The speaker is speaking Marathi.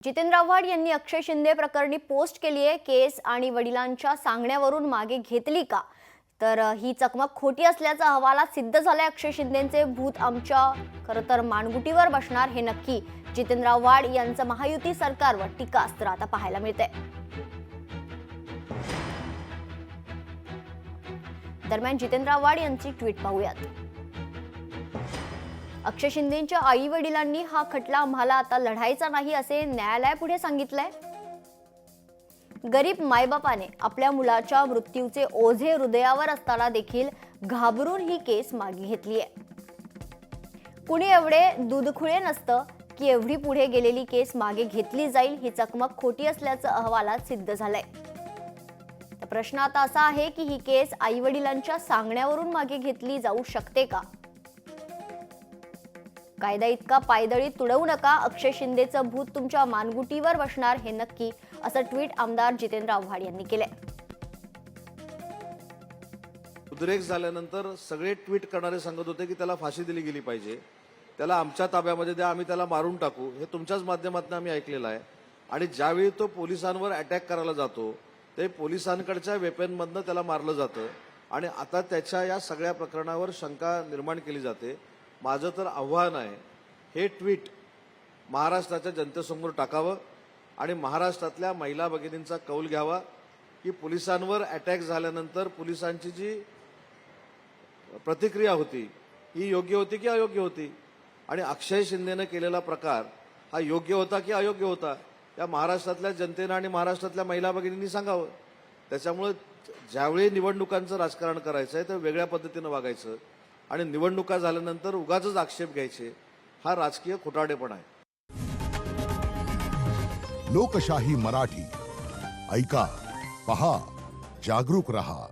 जितेंद्र आव्हाड यांनी अक्षय शिंदे प्रकरणी पोस्ट केली आहे। केस आणि वडिलांच्या सांगण्यावरून मागे घेतली का, तर ही चकमक खोटी असल्याचा अहवालात सिद्ध झालाय। अक्षय शिंदेंचे भूत आमच्या खरं तर मानगुटीवर बसणार हे नक्की। जितेंद्र आव्हाड यांचं महायुती सरकारवर टीकास्त्र आता पाहायला मिळते। दरम्यान जितेंद्र आव्हाड यांची ट्विट पाहूयात। अक्षय शिंदेंच्या आई वडिलांनी हा खटला आम्हाला आता लढायचा नाही असे न्यायालयापुढे सांगितलंय। गरीब मायबापाने आपल्या मुलाच्या मृत्यूचे ओझे हृदयावर असताना देखील घाबरून ही केस मागे घेतली आहे। कुणी एवढे दूधखुळे नसतं की एवढी पुढे गेलेली केस मागे घेतली जाईल। ही चकमक खोटी असल्याचं अहवालात सिद्ध झालंय। प्रश्न आता असा आहे की ही केस आई वडिलांच्या सांगण्यावरून मागे घेतली जाऊ शकते का? कायदा इतका पायदळी तुडवू नका, अक्षय शिंदेचं भूत तुमच्या मानगुटीवर बसणार हे नक्की, असं ट्विट आमदार जितेंद्र आव्हाड यांनी केलंय। उद्रेक झाल्यानंतर सगळे ट्विट करणारे सांगत होते की त्याला फाशी दिली गेली पाहिजे, त्याला आमच्या ताब्यामध्ये द्या, आम्ही त्याला मारून टाकू। हे तुमच्याच माध्यमातून आम्ही ऐकलेलं आहे। आणि ज्यावेळी तो पोलिसांवर अटॅक करायला जातो ते पोलिसांकडच्या वेपनमधनं त्याला मारलं जातं आणि आता त्याच्या या सगळ्या प्रकरणावर शंका निर्माण केली जाते। माझं तर आव्हान आहे, हे ट्विट महाराष्ट्राच्या जनतेसमोर टाकावं आणि महाराष्ट्रातल्या महिला भगिनींचा कौल घ्यावा की पोलिसांवर अटॅक झाल्यानंतर पोलिसांची जी प्रतिक्रिया होती ही योग्य होती की अयोग्य होती, आणि अक्षय शिंदेने केलेला प्रकार हा योग्य होता की अयोग्य होता, या महाराष्ट्रातल्या जनतेनं आणि महाराष्ट्रातल्या महिला भगिनींनी सांगावं। त्याच्यामुळे ज्यावेळी निवडणुकांचं राजकारण करायचं आहे तर वेगळ्या पद्धतीनं वागायचं आणि निवडणुका झाल्यानंतर उगाचच आक्षेप घ्यायचे, हा राजकीय खोटारडेपणा आहे। लोकशाही मराठी ऐका, पहा, जागरूक रहा।